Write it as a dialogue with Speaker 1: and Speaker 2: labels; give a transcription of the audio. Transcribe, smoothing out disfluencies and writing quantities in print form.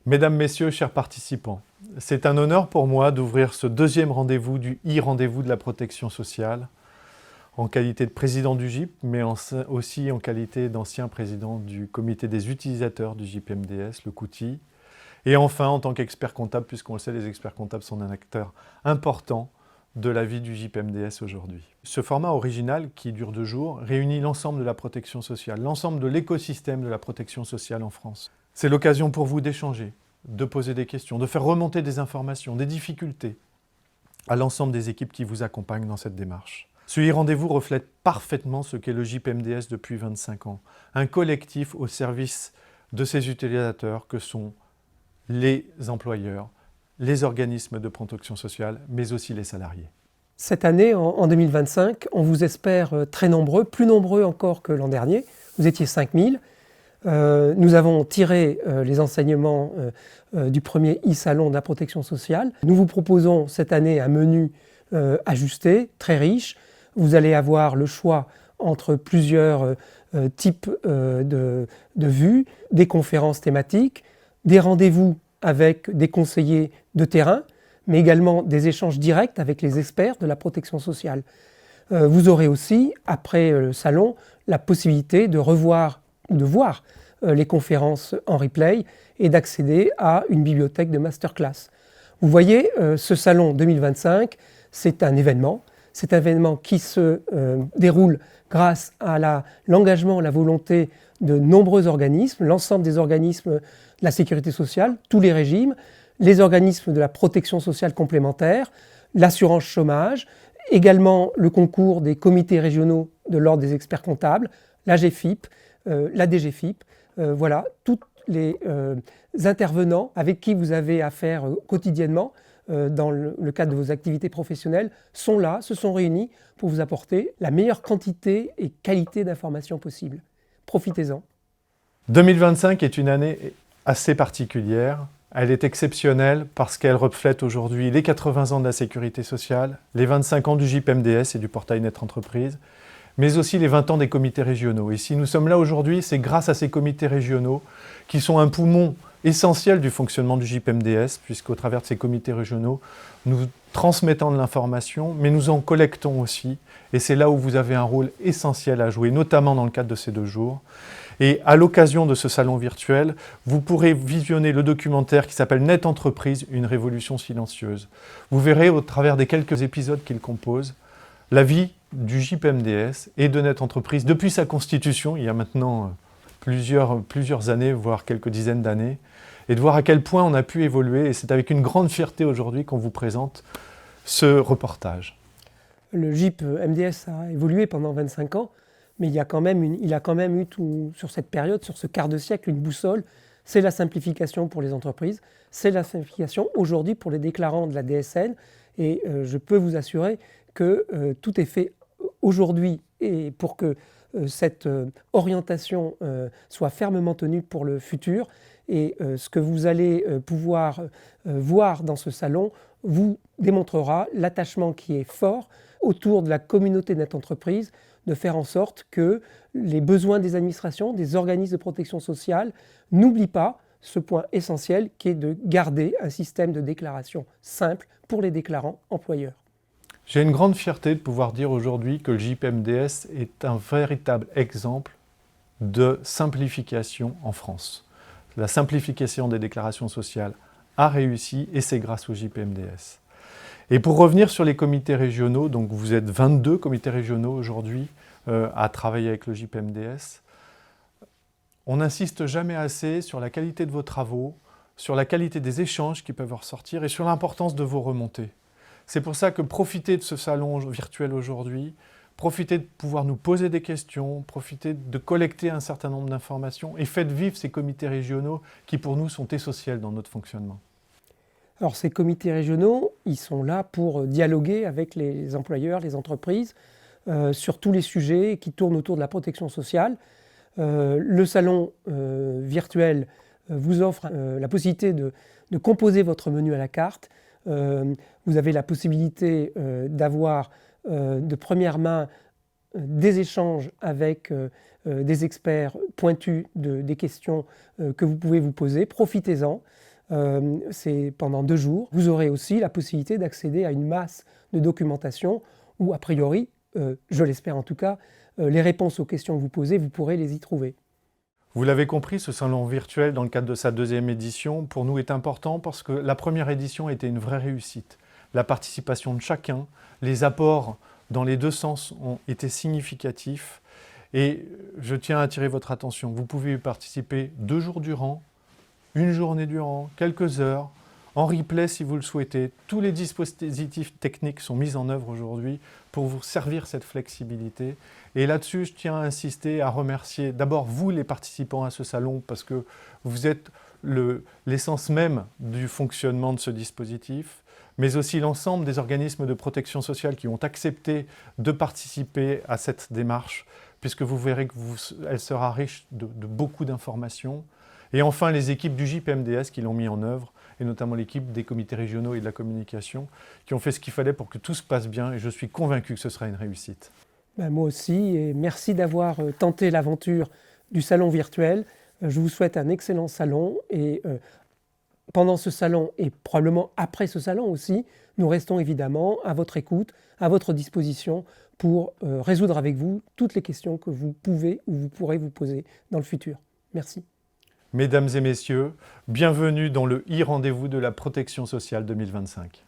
Speaker 1: Mesdames, Messieurs, chers participants, c'est un honneur pour moi d'ouvrir ce deuxième rendez-vous du e-rendez-vous de la protection sociale en qualité de président du GIP, mais aussi en qualité d'ancien président du comité des utilisateurs du GIP-MDS, le COUTI, et enfin en tant qu'expert comptable, puisqu'on le sait, les experts comptables sont un acteur important de la vie du GIP-MDS aujourd'hui. Ce format original, qui dure 2 jours, réunit l'ensemble de la protection sociale, l'ensemble de l'écosystème de la protection sociale en France. C'est l'occasion pour vous d'échanger, de poser des questions, de faire remonter des informations, des difficultés à l'ensemble des équipes qui vous accompagnent dans cette démarche. Ce e-rendez-vous reflète parfaitement ce qu'est le GIP-MDS depuis 25 ans, un collectif au service de ses utilisateurs que sont les employeurs, les organismes de protection sociale, mais aussi les salariés.
Speaker 2: Cette année, en 2025, on vous espère très nombreux, plus nombreux encore que l'an dernier. Vous étiez 5000. Nous avons tiré les enseignements du premier e-salon de la protection sociale. Nous vous proposons cette année un menu ajusté, très riche. Vous allez avoir le choix entre plusieurs types de vues, des conférences thématiques, des rendez-vous avec des conseillers de terrain, mais également des échanges directs avec les experts de la protection sociale. Vous aurez aussi, après le salon, la possibilité de revoir ou de voir les conférences en replay et d'accéder à une bibliothèque de masterclass. Vous voyez, ce salon 2025, c'est un événement. C'est un événement qui se déroule grâce à l'engagement, la volonté de nombreux organismes, l'ensemble des organismes de la sécurité sociale, tous les régimes, les organismes de la protection sociale complémentaire, l'assurance chômage, également le concours des comités régionaux de l'ordre des experts comptables, la GFIP, la DGFIP, voilà, tous les intervenants avec qui vous avez affaire quotidiennement dans le cadre de vos activités professionnelles sont là, se sont réunis pour vous apporter la meilleure quantité et qualité d'informations possible. Profitez-en.
Speaker 1: 2025 est une année assez particulière. Elle est exceptionnelle parce qu'elle reflète aujourd'hui les 80 ans de la sécurité sociale, les 25 ans du GIP-MDS et du portail Net Entreprise, mais aussi les 20 ans des comités régionaux. Et si nous sommes là aujourd'hui, c'est grâce à ces comités régionaux qui sont un poumon essentiel du fonctionnement du GIP-MDS, puisqu'au travers de ces comités régionaux, nous transmettons de l'information, mais nous en collectons aussi. Et c'est là où vous avez un rôle essentiel à jouer, notamment dans le cadre de ces 2 jours. Et à l'occasion de ce salon virtuel, vous pourrez visionner le documentaire qui s'appelle Net Entreprise, une révolution silencieuse. Vous verrez au travers des quelques épisodes qu'il compose, la vie du GIP-MDS et de Net Entreprise depuis sa constitution, il y a maintenant plusieurs années, voire quelques dizaines d'années, et de voir à quel point on a pu évoluer. Et c'est avec une grande fierté aujourd'hui qu'on vous présente ce reportage.
Speaker 2: Le GIP-MDS a évolué pendant 25 ans, mais il a quand même eu tout, sur cette période, sur ce quart de siècle, une boussole. C'est la simplification pour les entreprises, c'est la simplification aujourd'hui pour les déclarants de la DSN. Et je peux vous assurer que tout est fait aujourd'hui et pour que cette orientation soit fermement tenue pour le futur. Et ce que vous allez pouvoir voir dans ce salon vous démontrera l'attachement qui est fort autour de la communauté Net Entreprise, de faire en sorte que les besoins des administrations, des organismes de protection sociale n'oublient pas ce point essentiel qui est de garder un système de déclaration simple pour les déclarants employeurs.
Speaker 1: J'ai une grande fierté de pouvoir dire aujourd'hui que le GIP-MDS est un véritable exemple de simplification en France. La simplification des déclarations sociales a réussi et c'est grâce au GIP-MDS. Et pour revenir sur les comités régionaux, donc vous êtes 22 comités régionaux aujourd'hui à travailler avec le GIP-MDS. On n'insiste jamais assez sur la qualité de vos travaux, sur la qualité des échanges qui peuvent ressortir et sur l'importance de vos remontées. C'est pour ça que profitez de ce salon virtuel aujourd'hui, profitez de pouvoir nous poser des questions, profitez de collecter un certain nombre d'informations et faites vivre ces comités régionaux qui pour nous sont essentiels dans notre fonctionnement.
Speaker 2: Alors ces comités régionaux, ils sont là pour dialoguer avec les employeurs, les entreprises, sur tous les sujets qui tournent autour de la protection sociale. Le salon virtuel vous offre la possibilité de composer votre menu à la carte. Vous avez la possibilité d'avoir de première main des échanges avec des experts pointus des questions que vous pouvez vous poser. Profitez-en. C'est pendant 2 jours. Vous aurez aussi la possibilité d'accéder à une masse de documentation où, a priori, je l'espère en tout cas, les réponses aux questions que vous posez, vous pourrez les y trouver.
Speaker 1: Vous l'avez compris, ce salon virtuel, dans le cadre de sa 2e édition, pour nous est important parce que la première édition a été une vraie réussite. La participation de chacun, les apports dans les 2 sens ont été significatifs. Et je tiens à attirer votre attention. Vous pouvez y participer 2 jours durant, 1 journée durant, quelques heures, en replay si vous le souhaitez. Tous les dispositifs techniques sont mis en œuvre aujourd'hui pour vous servir cette flexibilité. Et là-dessus, je tiens à insister, à remercier d'abord vous les participants à ce salon parce que vous êtes l'essence même du fonctionnement de ce dispositif, mais aussi l'ensemble des organismes de protection sociale qui ont accepté de participer à cette démarche, puisque vous verrez qu'elle sera riche de beaucoup d'informations. Et enfin, les équipes du JPMDS qui l'ont mis en œuvre, et notamment l'équipe des comités régionaux et de la communication, qui ont fait ce qu'il fallait pour que tout se passe bien, et je suis convaincu que ce sera une réussite.
Speaker 2: Moi aussi, et merci d'avoir tenté l'aventure du salon virtuel. Je vous souhaite un excellent salon, et pendant ce salon, et probablement après ce salon aussi, nous restons évidemment à votre écoute, à votre disposition, pour résoudre avec vous toutes les questions que vous pouvez ou vous pourrez vous poser dans le futur. Merci.
Speaker 1: Mesdames et messieurs, bienvenue dans le e-rendez-vous de la protection sociale 2025.